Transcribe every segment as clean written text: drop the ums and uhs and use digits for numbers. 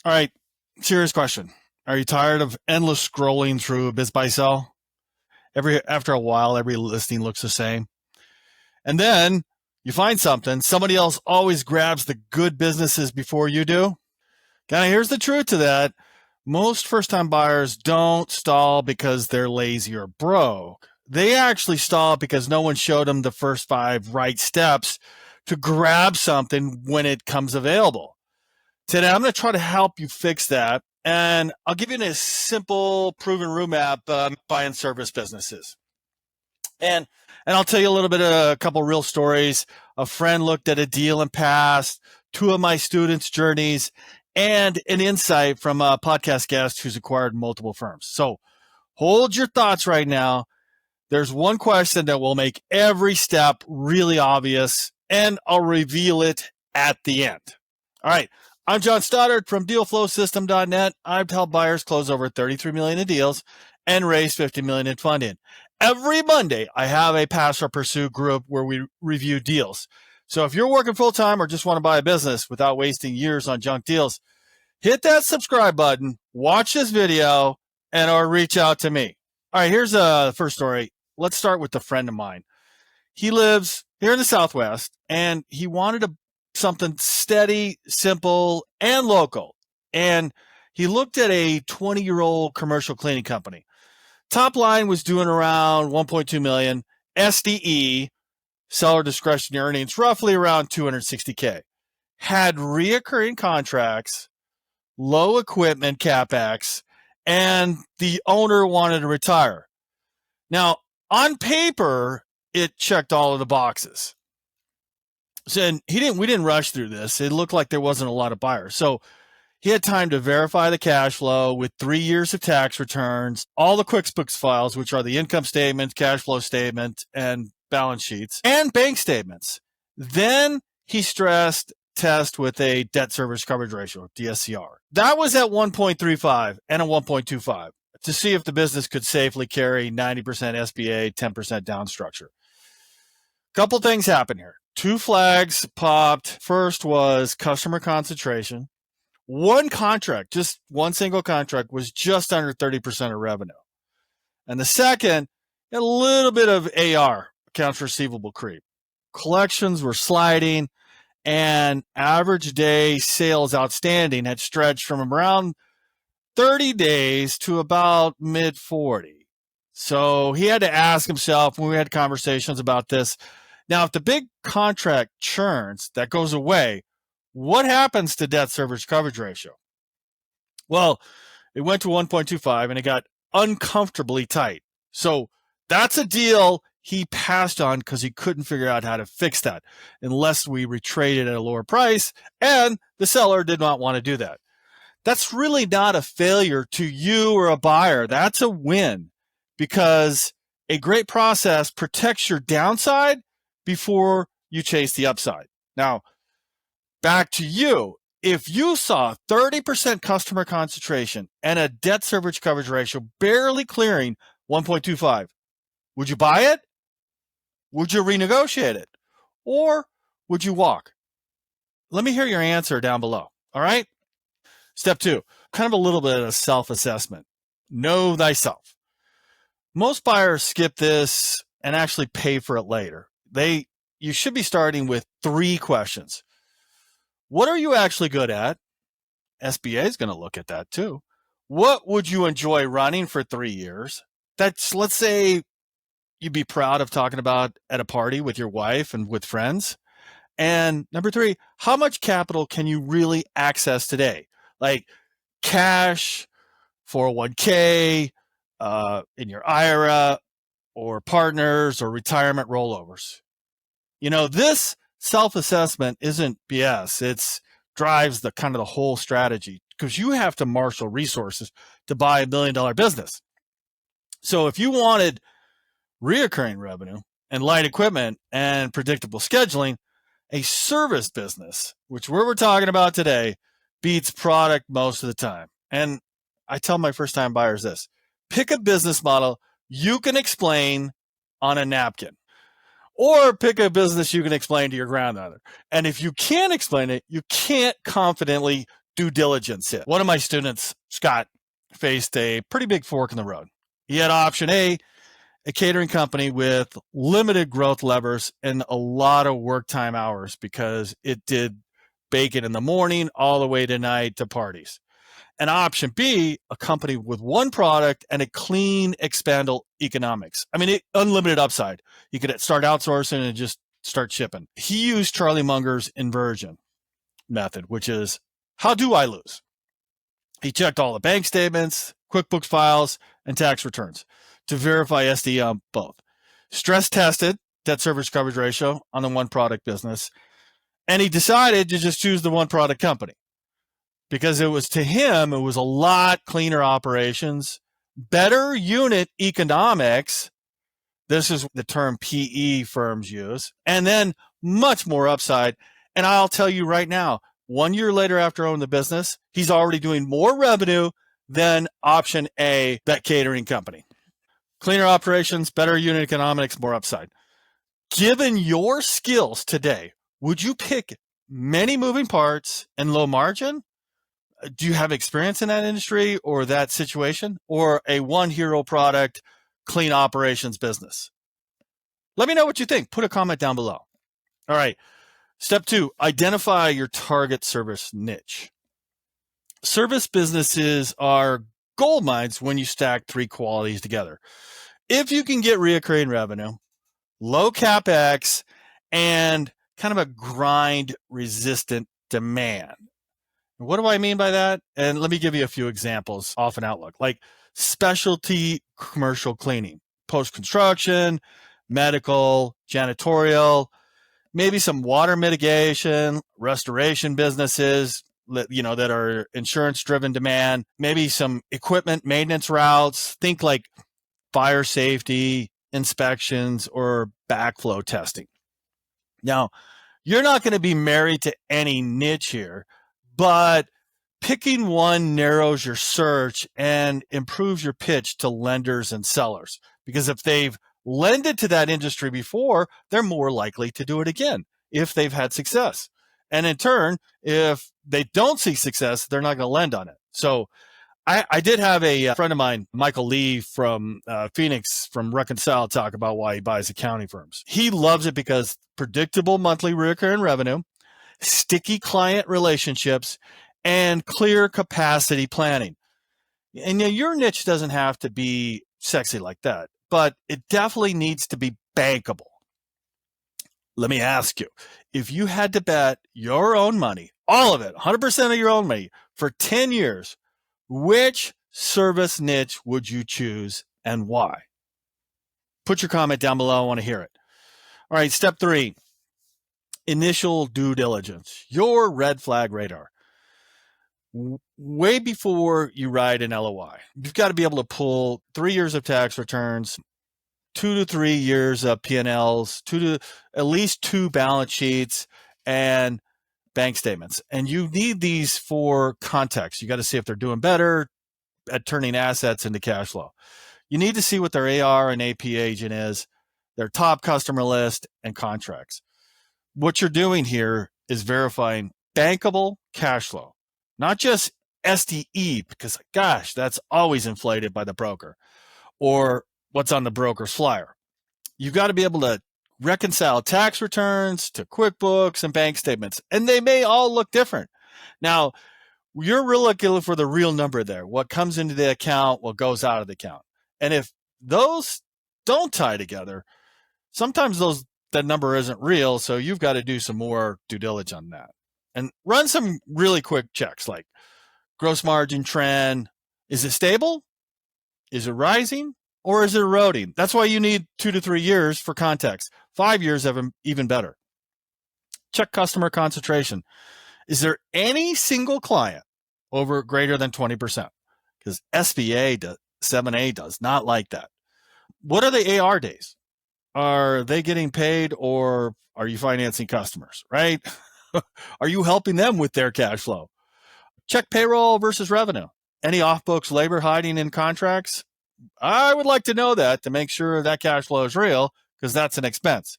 All right, serious question. Are you tired of endless scrolling through Biz Buy Sell? After a while, every listing looks the same. And then you find something, somebody else always grabs the good businesses before you do. Kind of here's the truth to that. Most first-time buyers don't stall because they're lazy or broke. They actually stall because no one showed them the first 5 right steps to grab something when it comes available. Today, I'm going to try to help you fix that. And I'll give you a simple, proven roadmap buying service businesses. And I'll tell you a little bit of a couple real stories. A friend looked at a deal and passed, 2 of my students' journeys, and an insight from a podcast guest who's acquired multiple firms. So hold your thoughts right now. There's one question that will make every step really obvious, and I'll reveal it at the end. All right. I'm John Stoddard from DealFlowSystem.net. I've helped buyers close over $33 million in deals and raise $50 million in funding. Every Monday, I have a Pass or Pursue group where we review deals. So if you're working full-time or just want to buy a business without wasting years on junk deals, hit that subscribe button, watch this video, and or reach out to me. All right, here's the first story. Let's start with a friend of mine. He lives here in the Southwest, and he wanted something steady, simple, and local. And he looked at a 20-year-old commercial cleaning company. Top line was doing around 1.2 million. SDE, seller discretionary earnings, roughly around 260K. Had reoccurring contracts, low equipment CapEx, and the owner wanted to retire. Now, on paper, it checked all of the boxes. So we didn't rush through this. It looked like there wasn't a lot of buyers. So he had time to verify the cash flow with 3 years of tax returns, all the QuickBooks files, which are the income statement, cash flow statement, and balance sheets, and bank statements. Then he stressed test with a debt service coverage ratio, DSCR. That was at 1.35 and a 1.25 to see if the business could safely carry 90% SBA, 10% down structure. Couple things happened here. 2 flags popped. First was customer concentration. One contract, just one single contract, was just under 30% of revenue. And the second, a little bit of AR, accounts receivable creep. Collections were sliding, and average day sales outstanding had stretched from around 30 days to about mid-40. So he had to ask himself, when we had conversations about this, now if the big contract churns, that goes away, what happens to debt service coverage ratio? Well, it went to 1.25 and it got uncomfortably tight. So that's a deal he passed on because he couldn't figure out how to fix that unless we retraded at a lower price, and the seller did not want to do that. That's really not a failure to you or a buyer. That's a win, because a great process protects your downside before you chase the upside. Now, back to you. If you saw 30% customer concentration and a debt service coverage ratio barely clearing 1.25, would you buy it? Would you renegotiate it? Or would you walk? Let me hear your answer down below. All right? Step 2, kind of a little bit of self-assessment. Know thyself. Most buyers skip this and actually pay for it later. You should be starting with 3 questions. What are you actually good at? SBA is going to look at that too. What would you enjoy running for 3 years? That's, let's say, you'd be proud of talking about at a party with your wife and with friends. And number 3, how much capital can you really access today? Like cash, 401k, in your IRA, or partners, or retirement rollovers. You know, this self-assessment isn't BS. It drives the kind of the whole strategy, because you have to marshal resources to buy $1 million business. So if you wanted reoccurring revenue and light equipment and predictable scheduling, a service business, which we're talking about today, beats product most of the time. And I tell my first-time buyers this: pick a business model you can explain on a napkin, or pick a business you can explain to your grandmother. And if you can't explain it, you can't confidently due diligence hit. One of my students, Scott, faced a pretty big fork in the road. He had option A catering company with limited growth levers and a lot of work time hours because it did bacon in the morning all the way to night to parties. And option B, a company with one product and a clean, expandable economics. I mean, unlimited upside. You could start outsourcing and just start shipping. He used Charlie Munger's inversion method, which is, how do I lose? He checked all the bank statements, QuickBooks files, and tax returns to verify SD on both. Stress tested debt service coverage ratio on the one product business. And he decided to just choose the one product company because it was, to him, it was a lot cleaner operations, better unit economics. This is the term PE firms use, and then much more upside. And I'll tell you right now, 1 year later after owning the business, he's already doing more revenue than option A, that catering company. Cleaner operations, better unit economics, more upside. Given your skills today, would you pick many moving parts and low margin? Do you have experience in that industry or that situation, or a one hero product, clean operations business? Let me know what you think. Put a comment down below. All right. Step 2, identify your target service niche. Service businesses are gold mines when you stack 3 qualities together. If you can get recurring revenue, low CapEx, and kind of a grind resistant demand. What do I mean by that? And let me give you a few examples off an Outlook, like specialty commercial cleaning, post-construction, medical, janitorial, maybe some water mitigation, restoration businesses, that are insurance-driven demand, maybe some equipment maintenance routes. Think like fire safety, inspections, or backflow testing. Now, you're not going to be married to any niche here, but picking one narrows your search and improves your pitch to lenders and sellers. Because if they've lended to that industry before, they're more likely to do it again if they've had success. And in turn, if they don't see success, they're not going to lend on it. So I did have a friend of mine, Michael Lee from Phoenix, from Reconcile, talk about why he buys accounting firms. He loves it because predictable monthly recurring revenue, sticky client relationships, and clear capacity planning. And your niche doesn't have to be sexy like that, but it definitely needs to be bankable. Let me ask you, if you had to bet your own money, all of it, 100% of your own money for 10 years, which service niche would you choose and why? Put your comment down below. I want to hear it. All right, step 3, initial due diligence, your red flag radar. Way before you write an LOI, you've got to be able to pull 3 years of tax returns, 2 to 3 years of P&Ls, at least 2 balance sheets, and bank statements. And you need these for context. You got to see if they're doing better at turning assets into cash flow. You need to see what their AR and AP agent is, their top customer list, and contracts. What you're doing here is verifying bankable cash flow, not just SDE, because gosh, that's always inflated by the broker, or what's on the broker's flyer. You got to be able to reconcile tax returns to QuickBooks and bank statements, and they may all look different. Now, you're really looking for the real number there, what comes into the account, what goes out of the account. And if those don't tie together, sometimes that number isn't real, so you've got to do some more due diligence on that. And run some really quick checks like gross margin trend. Is it stable? Is it rising? Or is it eroding? That's why you need 2 to 3 years for context. 5 years of even better. Check customer concentration. Is there any single client over greater than 20%? Because SBA 7A does not like that. What are the AR days? Are they getting paid, or are you financing customers, right? Are you helping them with their cash flow? Check payroll versus revenue. Any off-books labor hiding in contracts? I would like to know that to make sure that cash flow is real, because that's an expense.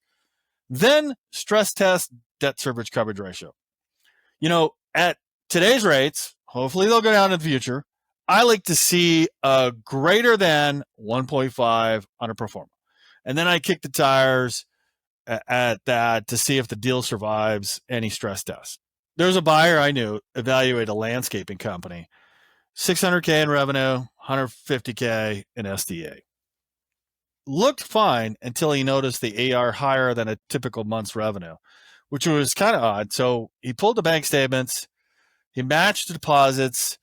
Then stress test debt service coverage ratio. At today's rates, hopefully they'll go down in the future. I like to see a greater than 1.5 on a pro forma. And then I kick the tires at that to see if the deal survives any stress test. There's a buyer I knew evaluate a landscaping company, $600K in revenue, $150K in SDA. Looked fine until he noticed the AR higher than a typical month's revenue, which was kind of odd. So he pulled the bank statements, he matched the deposits,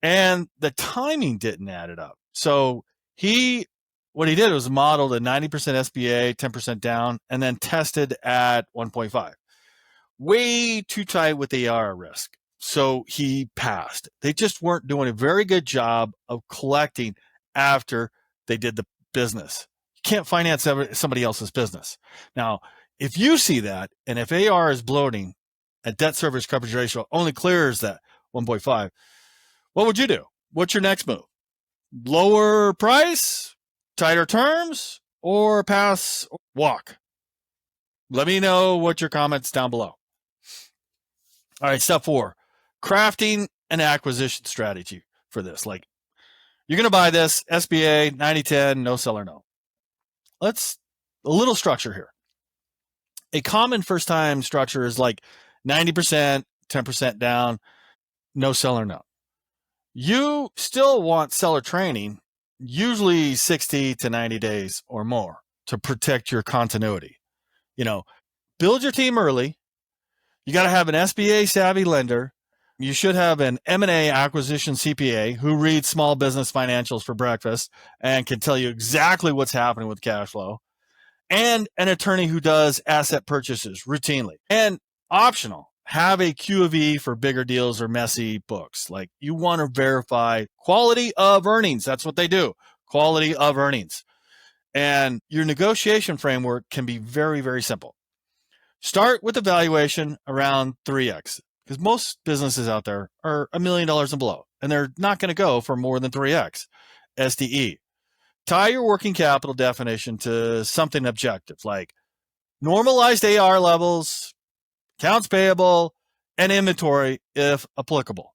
and the timing didn't add it up. So what he did was modeled a 90% SBA, 10% down, and then tested at 1.5. Way too tight with AR risk. So he passed. They just weren't doing a very good job of collecting after they did the business. You can't finance somebody else's business. Now, if you see that, and if AR is bloating and debt service coverage ratio only clears that 1.5, what would you do? What's your next move? Lower price, tighter terms, or pass, or walk? Let me know what your comments down below. All right, step 4, crafting an acquisition strategy for this. Like, you're going to buy this SBA 90-10, no seller, no. A little structure here. A common first time structure is like 90%, 10% down, no seller, no. You still want seller training, usually 60 to 90 days or more to protect your continuity. Build your team early. You got to have an SBA savvy lender. You should have an M&A acquisition CPA who reads small business financials for breakfast and can tell you exactly what's happening with cash flow, and an attorney who does asset purchases routinely. And optional, have a Q of E for bigger deals or messy books. Like, you want to verify quality of earnings. That's what they do. Quality of earnings. And your negotiation framework can be very, very simple. Start with a valuation around 3x, because most businesses out there are $1 million and below, and they're not going to go for more than 3x SDE. Tie your working capital definition to something objective, like normalized AR levels, accounts payable, and inventory if applicable.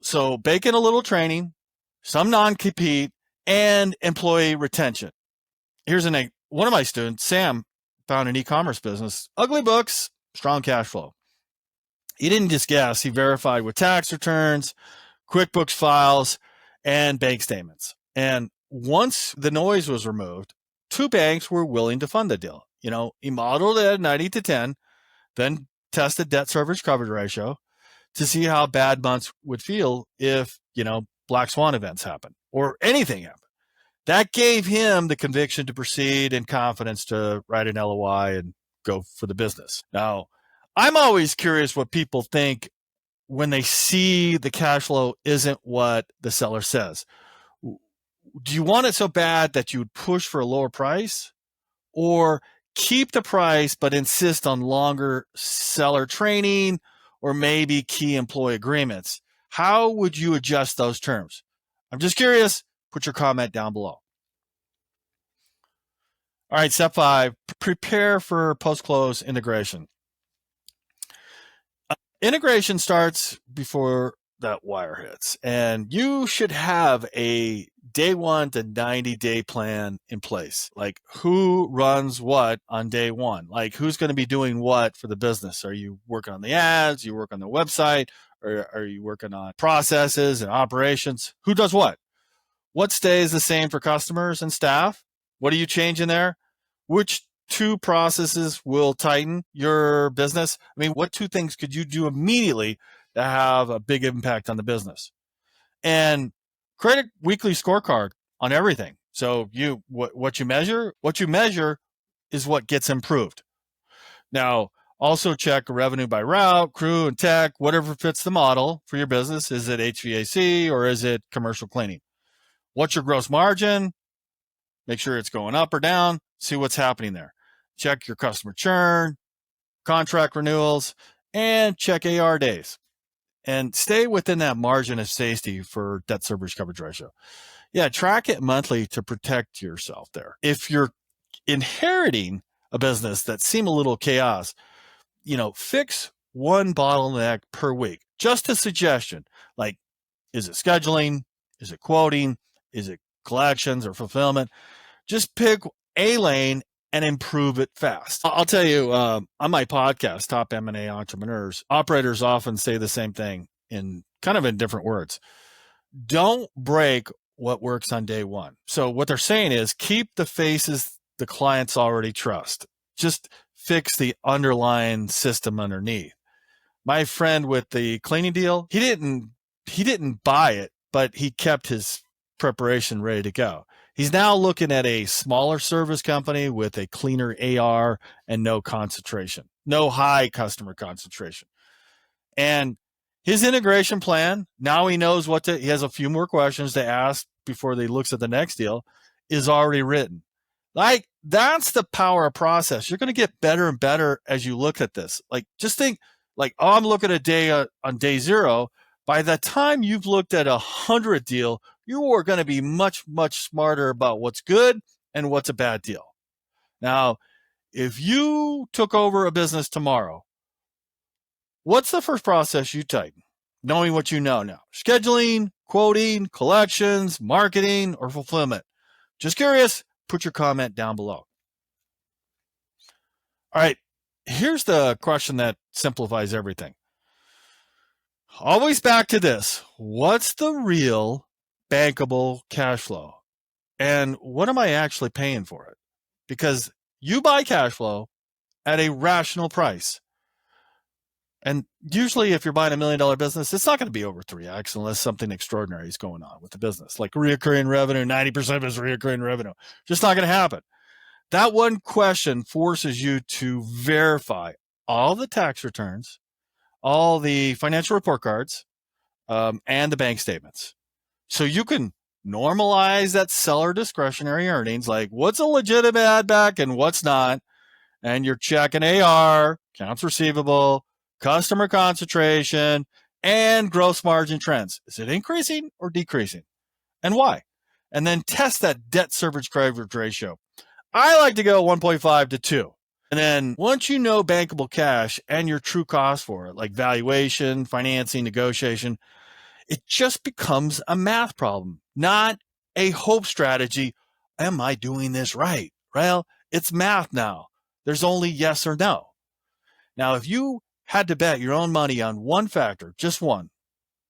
So bake in a little training, some non-compete, and employee retention. Here's one of my students, Sam, found an e-commerce business, ugly books, strong cash flow. He didn't just guess, he verified with tax returns, QuickBooks files, and bank statements. And once the noise was removed, 2 banks were willing to fund the deal. He modeled it at 90-10, then tested debt service coverage ratio to see how bad months would feel if, black swan events happen or anything happened. That gave him the conviction to proceed and confidence to write an LOI and go for the business. Now, I'm always curious what people think when they see the cash flow isn't what the seller says. Do you want it so bad that you would push for a lower price, or keep the price but insist on longer seller training or maybe key employee agreements? How would you adjust those terms? I'm just curious. Put your comment down below. All right, step 5, prepare for post-close integration. Integration starts before that wire hits, and you should have a day 1 to 90-day plan in place. Like, who runs what on day 1? Like, who's going to be doing what for the business? Are you working on the ads? You work on the website? Or are you working on processes and operations? Who does what? What stays the same for customers and staff? What are you changing there? Which 2 processes will tighten your business? I mean, what 2 things could you do immediately to have a big impact on the business? And create a weekly scorecard on everything. So what you measure is what gets improved. Now, also check revenue by route, crew, and tech, whatever fits the model for your business. Is it HVAC or is it commercial cleaning? What's your gross margin? Make sure it's going up or down. See what's happening there. Check your customer churn, contract renewals, and check AR days. And stay within that margin of safety for debt service coverage ratio. Yeah, track it monthly to protect yourself there. If you're inheriting a business that seems a little chaos, fix one bottleneck per week. Just a suggestion. Like, is it scheduling? Is it quoting? Is it collections or fulfillment? Just pick a lane and improve it fast. I'll tell you, on my podcast, Top M&A Entrepreneurs, operators often say the same thing in kind of in different words. Don't break what works on day one. So what they're saying is keep the faces the clients already trust. Just fix the underlying system underneath. My friend with the cleaning deal, he didn't buy it, but he kept his preparation ready to go. He's now looking at a smaller service company with a cleaner AR and no concentration, no high customer concentration. And his integration plan, now he knows he has a few more questions to ask before he looks at the next deal, is already written. Like, that's the power of process. You're going to get better and better as you look at this. Like, just think, like, oh, I'm looking at on day zero. By the time you've looked at 100 deal, you are going to be much, much smarter about what's good and what's a bad deal. Now, if you took over a business tomorrow, what's the first process you tighten? Knowing what you know now. Scheduling, quoting, collections, marketing, or fulfillment. Just curious, put your comment down below. All right, here's the question that simplifies everything. Always back to this. What's the real bankable cash flow? And what am I actually paying for it? Because you buy cash flow at a rational price. And usually if you're buying $1 million business, it's not going to be over 3x unless something extraordinary is going on with the business. Like recurring revenue, 90% of it is recurring revenue. Just not going to happen. That one question forces you to verify all the tax returns, all the financial report cards, and the bank statements. So you can normalize that seller discretionary earnings, like what's a legitimate add back and what's not. And you're checking AR, accounts receivable, customer concentration, and gross margin trends. Is it increasing or decreasing? And why? And then test that debt service coverage ratio. I like to go 1.5 to 2. And then once you know bankable cash and your true cost for it, like valuation, financing, negotiation, it just becomes a math problem, not a hope strategy. Am I doing this right? Well, it's math now. There's only yes or no. Now, if you had to bet your own money on one factor, just one,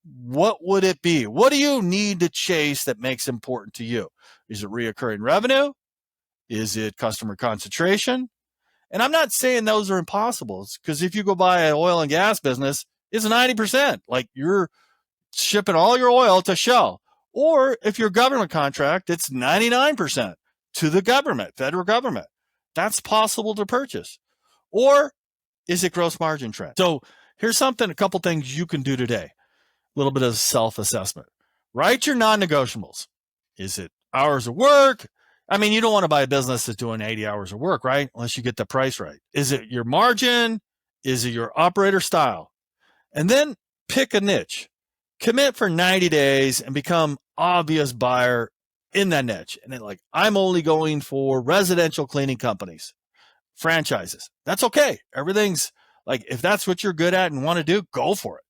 what would it be? What do you need to chase that makes important to you? Is it recurring revenue? Is it customer concentration? And I'm not saying those are impossible, because if you go buy an oil and gas business, it's 90%. Like, you're shipping all your oil to Shell. Or if you're a government contract, it's 99% to the government, federal government. That's possible to purchase. Or is it gross margin trend? So here's a couple things you can do today. A little bit of self-assessment. Write your non-negotiables. Is it hours of work? I mean, you don't want to buy a business that's doing 80 hours of work, right? Unless you get the price right. Is it your margin? Is it your operator style? And then pick a niche. Commit for 90 days and become obvious buyer in that niche. And then, like, I'm only going for residential cleaning companies, franchises. That's okay. Everything's like, if that's what you're good at and want to do, go for it.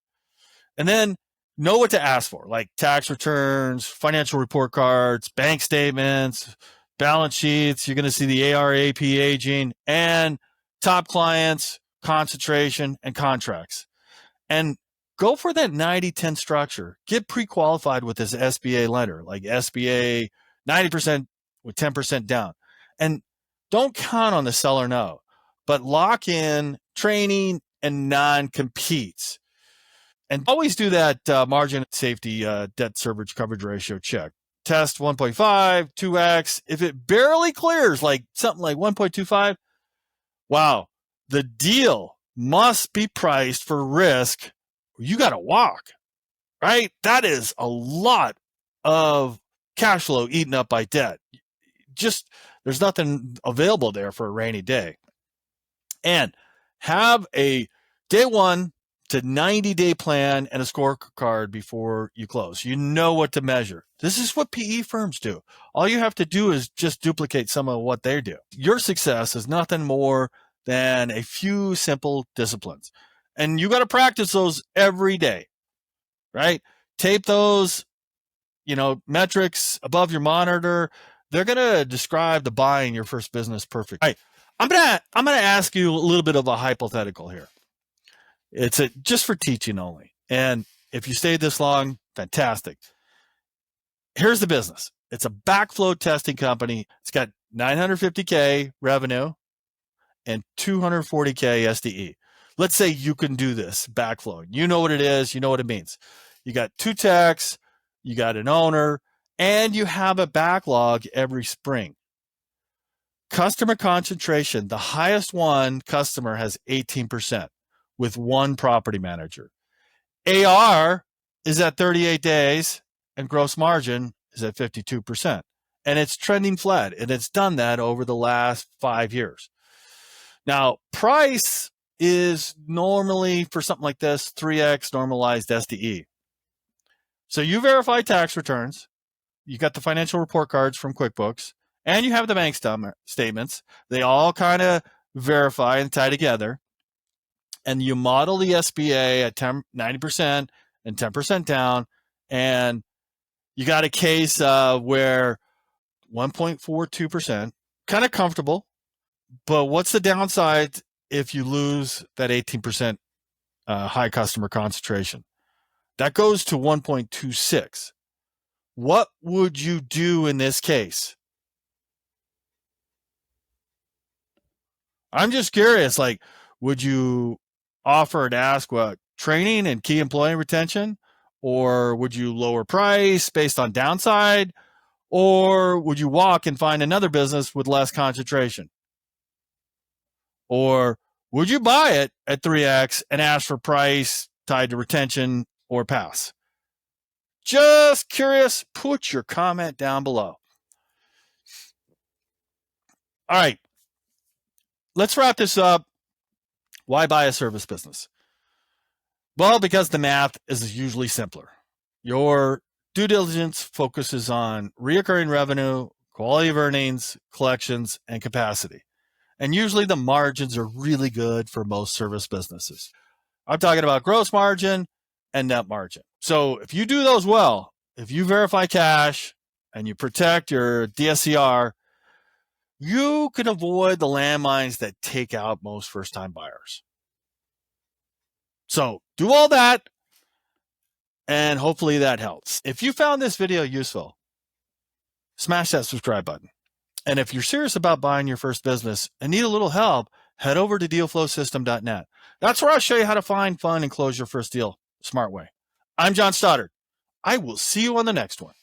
And then know what to ask for, like tax returns, financial report cards, bank statements, balance sheets. You're going to see the AR, AP aging, and top clients, concentration, and contracts. And go for that 90-10 structure. Get pre-qualified with this SBA lender, like SBA 90% with 10% down. And don't count on the seller no, but lock in training and non-competes. And always do that margin safety debt service coverage ratio check. Test 1.5, 2x. If it barely clears, like something like 1.25, wow, the deal must be priced for risk. You got to walk, right? That is a lot of cash flow eaten up by debt. Just, there's nothing available there for a rainy day. And have a day 1 to 90-day plan and a scorecard before you close. You know what to measure. This is what PE firms do. All you have to do is just duplicate some of what they do. Your success is nothing more than a few simple disciplines. And you got to practice those every day. right? Tape those, metrics above your monitor. They're going to describe the buying your first business perfect. All right. I'm going to ask you a little bit of a hypothetical here. It's just for teaching only. And if you stayed this long, fantastic. Here's the business. It's a backflow testing company. It's got $950K revenue and $240K SDE. Let's say you can do this backflow. You know what it is. You know what it means. You got 2 techs, you got an owner, and you have a backlog every spring. Customer concentration, the highest one customer has 18% with one property manager. AR is at 38 days and gross margin is at 52%. And it's trending flat, and it's done that over the last 5 years. Now, price is normally, for something like this, 3x normalized SDE. So you verify tax returns, you got the financial report cards from QuickBooks, and you have the bank statements. They all kind of verify and tie together. And you model the SBA at 90% and 10% down. And you got a case where 1.42%, kind of comfortable. But what's the downside if you lose that 18% high customer concentration? That goes to 1.26. What would you do in this case? I'm just curious, would you offer and ask what training and key employee retention? Or would you lower price based on downside? Or would you walk and find another business with less concentration? Or would you buy it at 3x and ask for price tied to retention or pass? Just curious. Put your comment down below. All right. Let's wrap this up. Why buy a service business? Well, because the math is usually simpler. Your due diligence focuses on recurring revenue, quality of earnings, collections, and capacity. And usually the margins are really good for most service businesses. I'm talking about gross margin and net margin. So if you do those well, if you verify cash and you protect your DSCR, you can avoid the landmines that take out most first-time buyers. So do all that, and hopefully that helps. If you found this video useful, smash that subscribe button. And if you're serious about buying your first business and need a little help, head over to dealflowsystem.net. That's where I'll show you how to find, fund, and close your first deal the smart way. I'm John Stoddard. I will see you on the next one.